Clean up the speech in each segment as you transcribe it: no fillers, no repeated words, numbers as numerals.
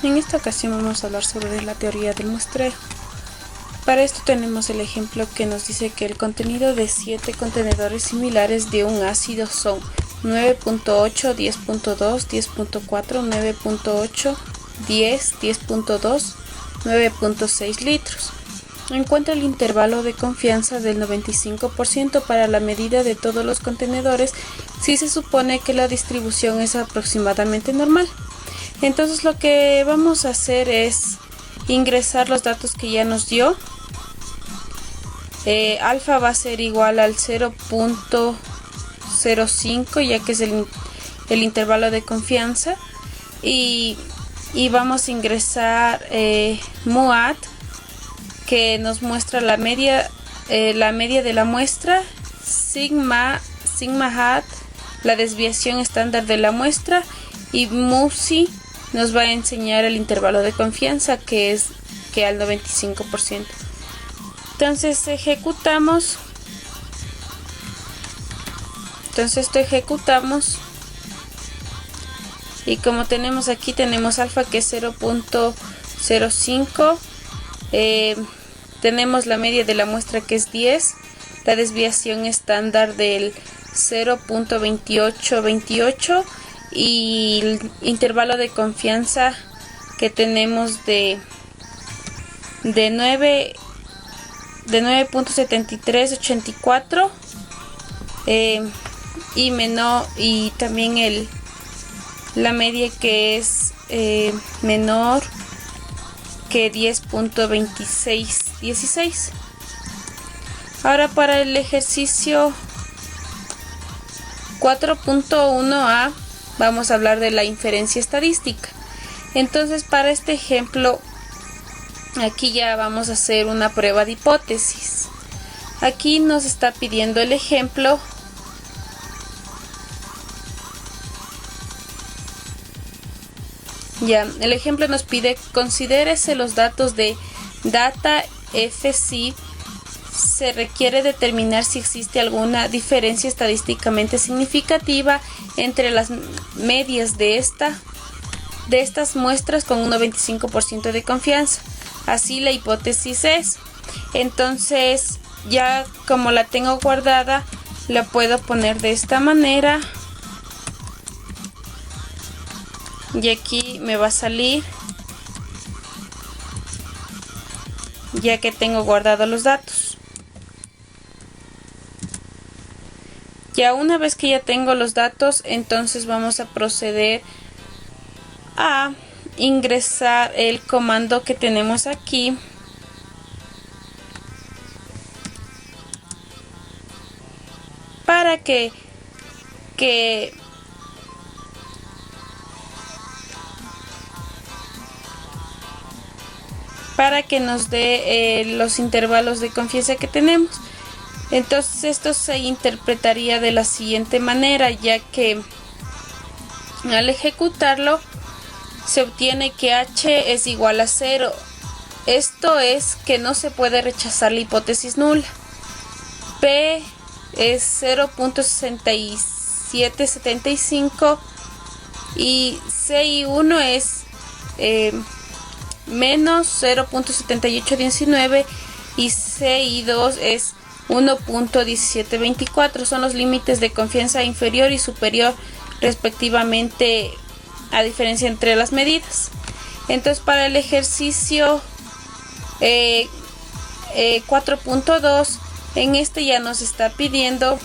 En esta ocasión vamos a hablar sobre la teoría del muestreo. Para esto tenemos el ejemplo que nos dice que el contenido de 7 contenedores similares de un ácido son 9.8, 10.2, 10.4, 9.8, 10, 10.2, 9.6 litros. Encuentra el intervalo de confianza del 95% para la medida de todos los contenedores si se supone que la distribución es aproximadamente normal. Entonces lo que vamos a hacer es ingresar los datos que ya nos dio. Alfa va a ser igual al 0.05, ya que es el intervalo de confianza, y vamos a ingresar MUAT, que nos muestra la media de la muestra, sigma hat, la desviación estándar de la muestra, y MUPSI nos va a enseñar el intervalo de confianza, que es al 95%. Entonces ejecutamos. Y como tenemos aquí, tenemos alfa que es 0.05. Tenemos la media de la muestra que es 10. La desviación estándar del 0.2828. Y el intervalo de confianza que tenemos de 9.7384, y también la media que es menor que 10.2616. Ahora para el ejercicio 4.1a vamos a hablar de la inferencia estadística. Entonces, para este ejemplo, aquí ya vamos a hacer una prueba de hipótesis. Aquí nos está pidiendo el ejemplo. Ya, el ejemplo nos pide: considérese los datos de data FC. Se requiere determinar si existe alguna diferencia estadísticamente significativa entre las medias de estas muestras con un 95% de confianza. Así la hipótesis es. Entonces, ya como la tengo guardada, la puedo poner de esta manera. Y aquí me va a salir, ya que tengo guardados los datos. Ya una vez que ya tengo los datos, entonces vamos a proceder a ingresar el comando que tenemos aquí. Para que nos dé los intervalos de confianza que tenemos. Entonces esto se interpretaría de la siguiente manera, ya que al ejecutarlo se obtiene que h es igual a 0. Esto es que no se puede rechazar la hipótesis nula. P es 0.6775 y CI1 es menos 0.7819 y CI2 es 1.1724. Son los límites de confianza inferior y superior respectivamente, a diferencia entre las medidas. Entonces, para el ejercicio 4.2, en este ya nos está pidiendo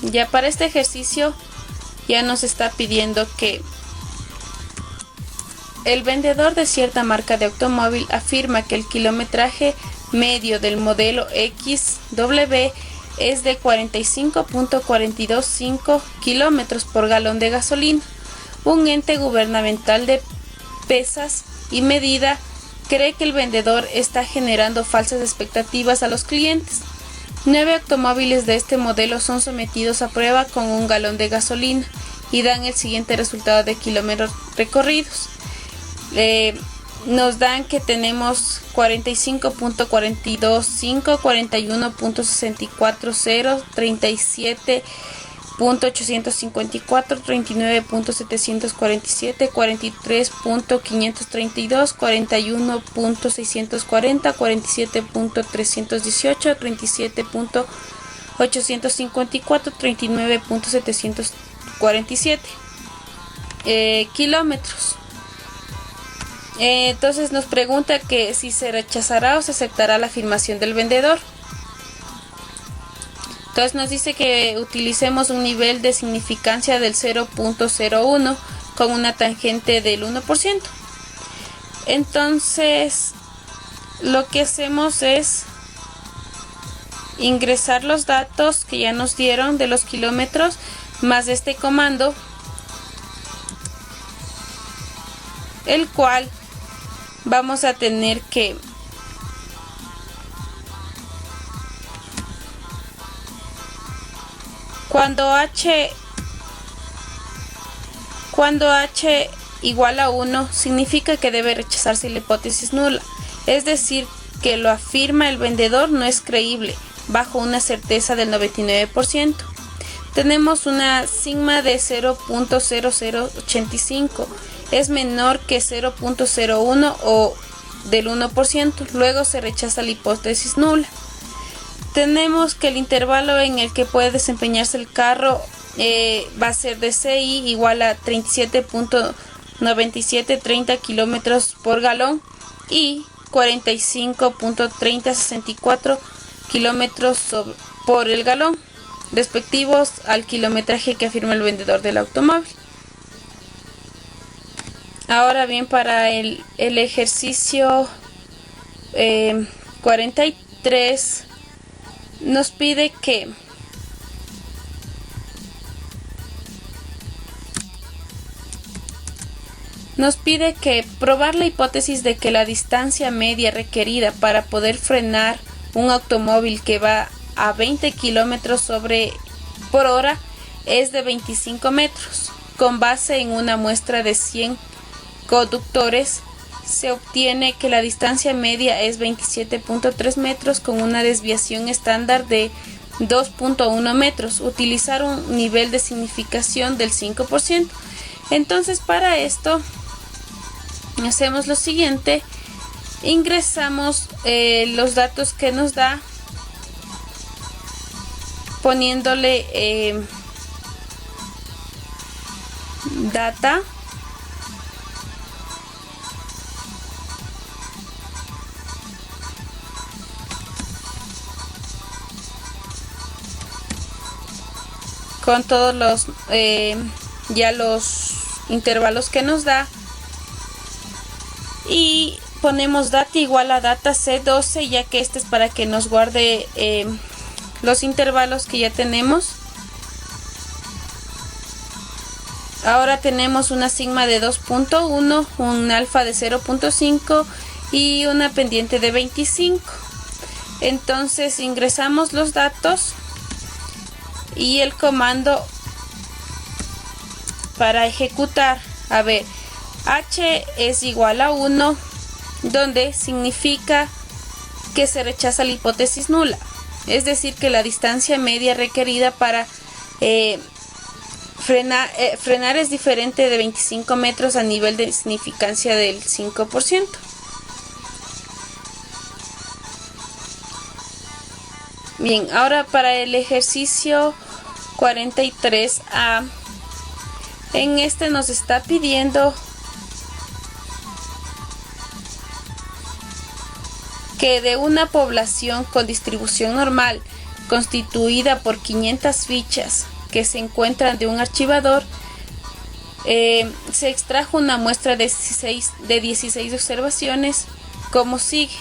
ya para este ejercicio ya nos está pidiendo que el vendedor de cierta marca de automóvil afirma que el kilometraje medio del modelo XW es de 45.425 kilómetros por galón de gasolina. Un ente gubernamental de pesas y medida cree que el vendedor está generando falsas expectativas a los clientes. 9 automóviles de este modelo son sometidos a prueba con un galón de gasolina y dan el siguiente resultado de kilómetros recorridos. nos dan que tenemos 45.425, 41.640, 37.854, 39.747, 43.532, 41.640, 47.318, 37.854, 39.747 kilómetros. Entonces nos pregunta que si se rechazará o se aceptará la afirmación del vendedor. Entonces nos dice que utilicemos un nivel de significancia del 0.01 con una tangente del 1%. Entonces lo que hacemos es ingresar los datos que ya nos dieron de los kilómetros más este comando, el cual vamos a tener que cuando h igual a 1 significa que debe rechazarse la hipótesis nula, es decir, que lo afirma el vendedor no es creíble bajo una certeza del 99%. Tenemos una sigma de 0.0085, es menor que 0.01 o del 1%, luego se rechaza la hipótesis nula. Tenemos que el intervalo en el que puede desempeñarse el carro va a ser de CI igual a 37.9730 kilómetros por galón y 45.3064 kilómetros por el galón, respectivos al kilometraje que afirma el vendedor del automóvil. Ahora bien, para el ejercicio 43 nos pide que probar la hipótesis de que la distancia media requerida para poder frenar un automóvil que va a 20 kilómetros por hora es de 25 metros. Con base en una muestra de 100 conductores, se obtiene que la distancia media es 27.3 metros con una desviación estándar de 2.1 metros. Utilizar un nivel de significación del 5%. Entonces, para esto hacemos lo siguiente: ingresamos los datos que nos da, poniéndole data, con todos los intervalos que nos da, y ponemos data igual a data C12, ya que este es para que nos guarde los intervalos que ya tenemos. Ahora tenemos una sigma de 2.1, un alfa de 0.5 y una pendiente de 25. Entonces ingresamos los datos y el comando para ejecutar. A ver, h es igual a 1, donde significa que se rechaza la hipótesis nula, es decir, que la distancia media requerida para frenar es diferente de 25 metros a nivel de significancia del 5%. Bien, ahora para el ejercicio 43A, en este nos está pidiendo que de una población con distribución normal constituida por 500 fichas que se encuentran de un archivador, se extrajo una muestra de 16 observaciones como sigue.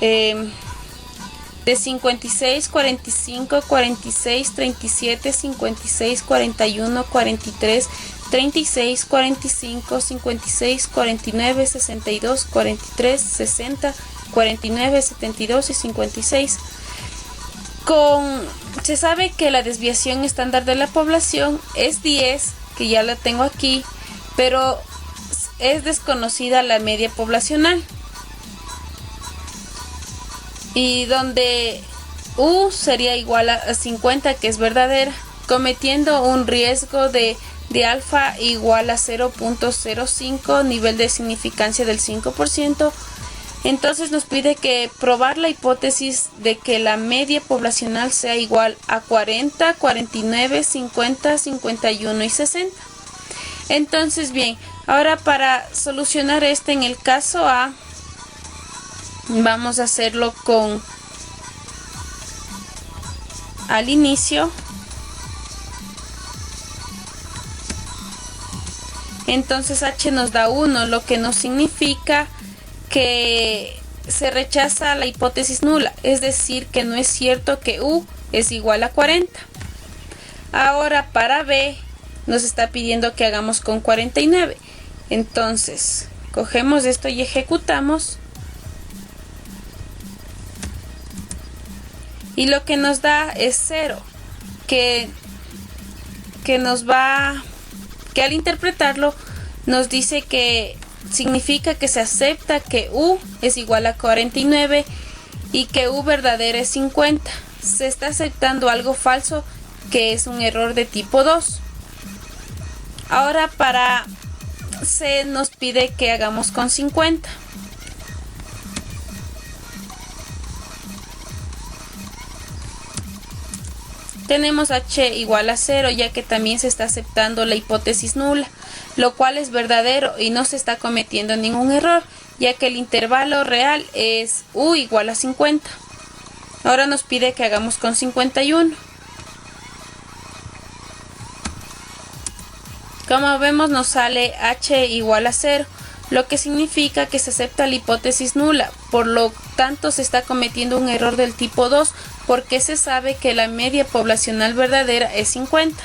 De 56, 45, 46, 37, 56, 41, 43, 36, 45, 56, 49, 62, 43, 60, 49, 72 y 56. Se sabe que la desviación estándar de la población es 10, que ya la tengo aquí, pero es desconocida la media poblacional. Y donde U sería igual a 50, que es verdadera, cometiendo un riesgo de alfa igual a 0.05, nivel de significancia del 5%. Entonces nos pide que probar la hipótesis de que la media poblacional sea igual a 40, 49, 50, 51 y 60. Entonces bien, ahora para solucionar este en el caso A, vamos a hacerlo con al inicio. Entonces H nos da 1, lo que nos significa que se rechaza la hipótesis nula, es decir, que no es cierto que U es igual a 40. Ahora para B nos está pidiendo que hagamos con 49. Entonces cogemos esto y ejecutamos. Y lo que nos da es 0, que al interpretarlo nos dice que significa que se acepta que U es igual a 49 y que U verdadera es 50. Se está aceptando algo falso, que es un error de tipo 2. Ahora para C nos pide que hagamos con 50. Tenemos H igual a 0, ya que también se está aceptando la hipótesis nula, lo cual es verdadero y no se está cometiendo ningún error, ya que el intervalo real es U igual a 50. Ahora nos pide que hagamos con 51. Como vemos, nos sale H igual a 0, lo que significa que se acepta la hipótesis nula, por lo tanto se está cometiendo un error del tipo 2, porque se sabe que la media poblacional verdadera es 50.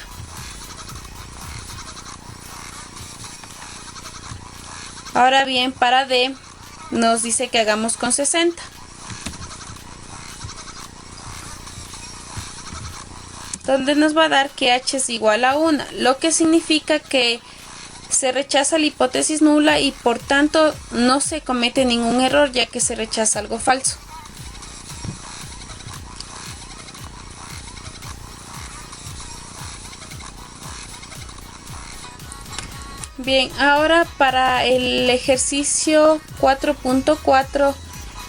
Ahora bien, para D nos dice que hagamos con 60. Donde nos va a dar que H es igual a 1, lo que significa que se rechaza la hipótesis nula y por tanto no se comete ningún error, ya que se rechaza algo falso. Bien, ahora para el ejercicio 4.4,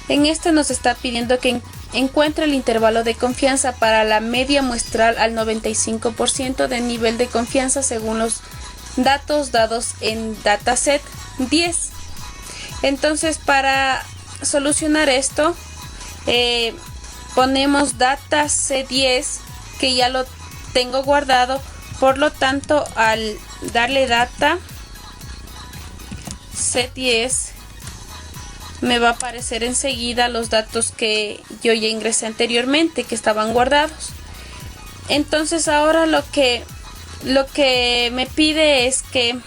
en este nos está pidiendo que encuentre el intervalo de confianza para la media muestral al 95% de nivel de confianza según los datos dados en dataset 10. Entonces para solucionar esto, ponemos dataset 10, que ya lo tengo guardado, por lo tanto al darle data set 10 me va a aparecer enseguida los datos que yo ya ingresé anteriormente, que estaban guardados. Entonces ahora lo que me pide es que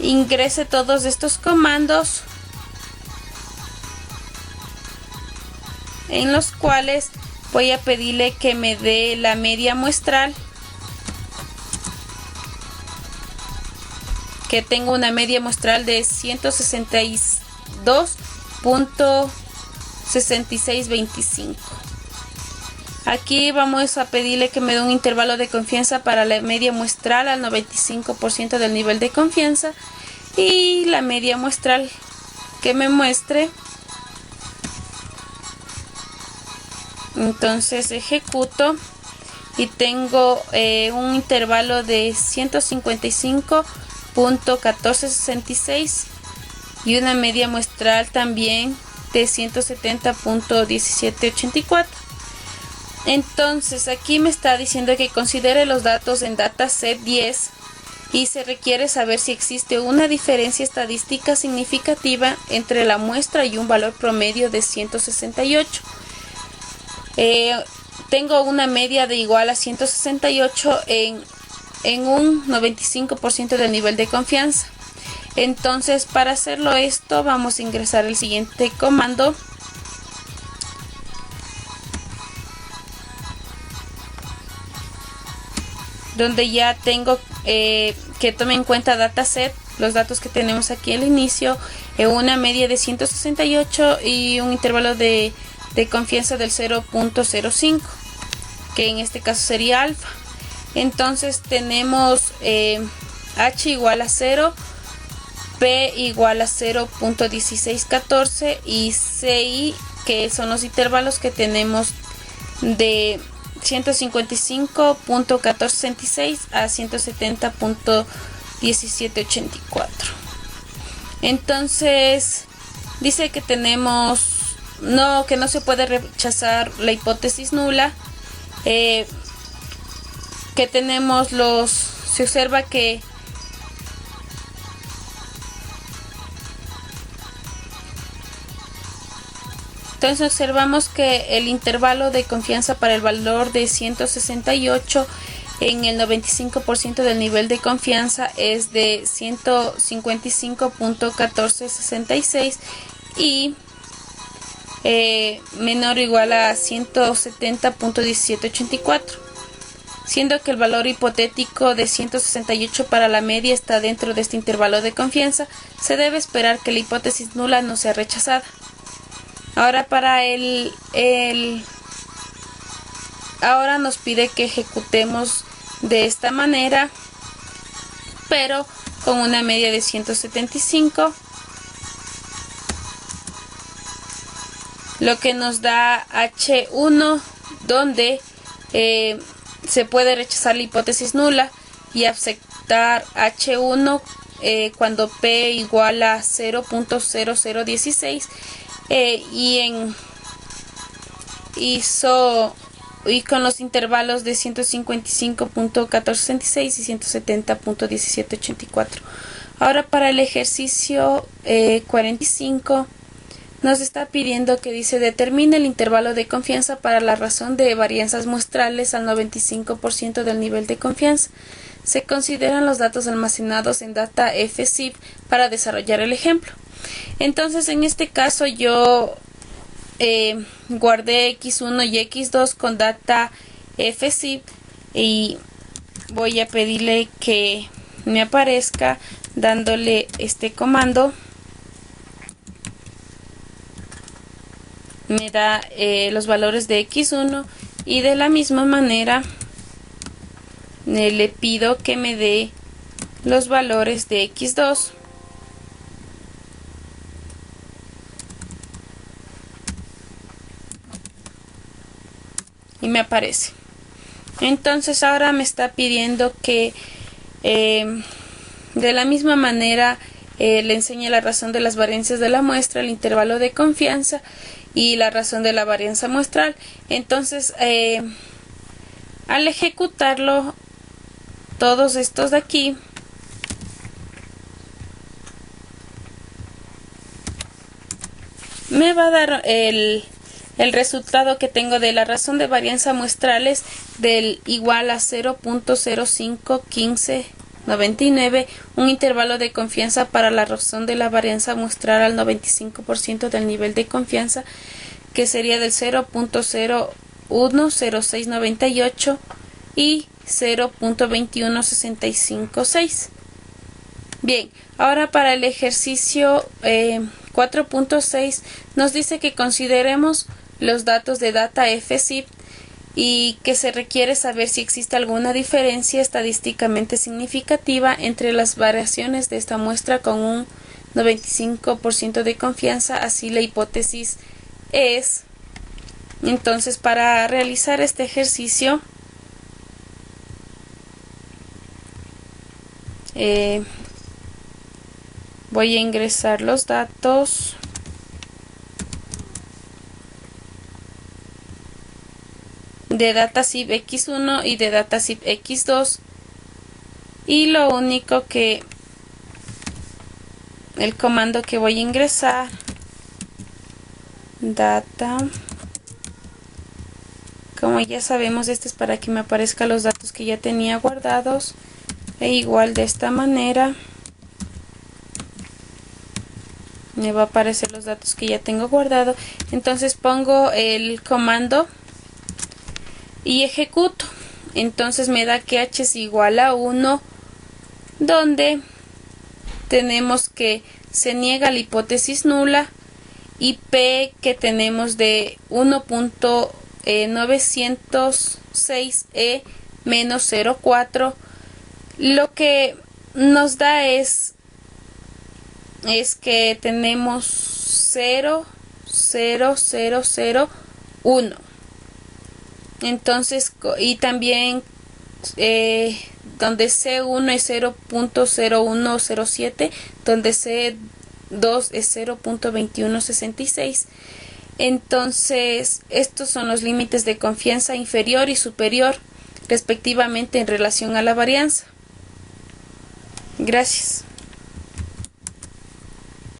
ingrese todos estos comandos, en los cuales voy a pedirle que me dé la media muestral, que tengo una media muestral de 162.6625. Aquí vamos a pedirle que me dé un intervalo de confianza para la media muestral al 95% del nivel de confianza, y la media muestral que me muestre. Entonces ejecuto y tengo un intervalo de 155.1466 y una media muestral también de 170.1784. Entonces aquí me está diciendo que considere los datos en dataset 10 y se requiere saber si existe una diferencia estadística significativa entre la muestra y un valor promedio de 168. Tengo una media de igual a 168 en un 95% del nivel de confianza. Entonces para hacerlo esto vamos a ingresar el siguiente comando, donde ya tengo que tome en cuenta dataset los datos que tenemos aquí al inicio, una media de 168 y un intervalo de confianza del 0.05, que en este caso sería alfa. Entonces tenemos H igual a 0, P igual a 0.1614 y CI, que son los intervalos que tenemos de 155.1466 a 170.1784. Entonces dice que tenemos que no se puede rechazar la hipótesis nula, que tenemos se observa que entonces observamos que el intervalo de confianza para el valor de 168 en el 95% del nivel de confianza es de 155.1466 y menor o igual a 170.1784, siendo que el valor hipotético de 168 para la media está dentro de este intervalo de confianza. Se debe esperar que la hipótesis nula no sea rechazada. Ahora ahora nos pide que ejecutemos de esta manera, pero con una media de 175, lo que nos da H1, donde se puede rechazar la hipótesis nula y aceptar H1 cuando P igual a 0.0016 y con los intervalos de 155.1466 y 170.1784. Ahora para el ejercicio 45 nos está pidiendo que dice: determine el intervalo de confianza para la razón de varianzas muestrales al 95% del nivel de confianza. Se consideran los datos almacenados en data FZIP para desarrollar el ejemplo. Entonces en este caso yo guardé X1 y X2 con data FZIP y voy a pedirle que me aparezca dándole este comando. Me da los valores de X1 y de la misma manera le pido que me dé los valores de X2. Y me aparece. Entonces ahora me está pidiendo que de la misma manera le enseñe la razón de las varianzas de la muestra, el intervalo de confianza y la razón de la varianza muestral. Entonces al ejecutarlo, todos estos de aquí me va a dar el resultado que tengo de la razón de varianza muestrales del igual a 0.051599, un intervalo de confianza para la razón de la varianza muestral al 95% del nivel de confianza, que sería del 0.010698 y 0.21656. Bien, ahora para el ejercicio 4.6 nos dice que consideremos los datos de data FZIP y que se requiere saber si existe alguna diferencia estadísticamente significativa entre las variaciones de esta muestra con un 95% de confianza, así la hipótesis es. Entonces para realizar este ejercicio voy a ingresar los datos de DataZip X1 y de DataZip X2 y lo único que el comando que voy a ingresar, data, como ya sabemos, este es para que me aparezcan los datos que ya tenía guardados, e igual de esta manera me va a aparecer los datos que ya tengo guardado. Entonces pongo el comando y ejecuto. Entonces me da que H es igual a 1, donde tenemos que se niega la hipótesis nula, y P que tenemos de 1.906e menos 0,4, lo que nos da es que tenemos 0, 0, 0, 0, 1. Entonces, y también donde C1 es 0.0107, donde C2 es 0.2166. Entonces, estos son los límites de confianza inferior y superior, respectivamente, en relación a la varianza. Gracias.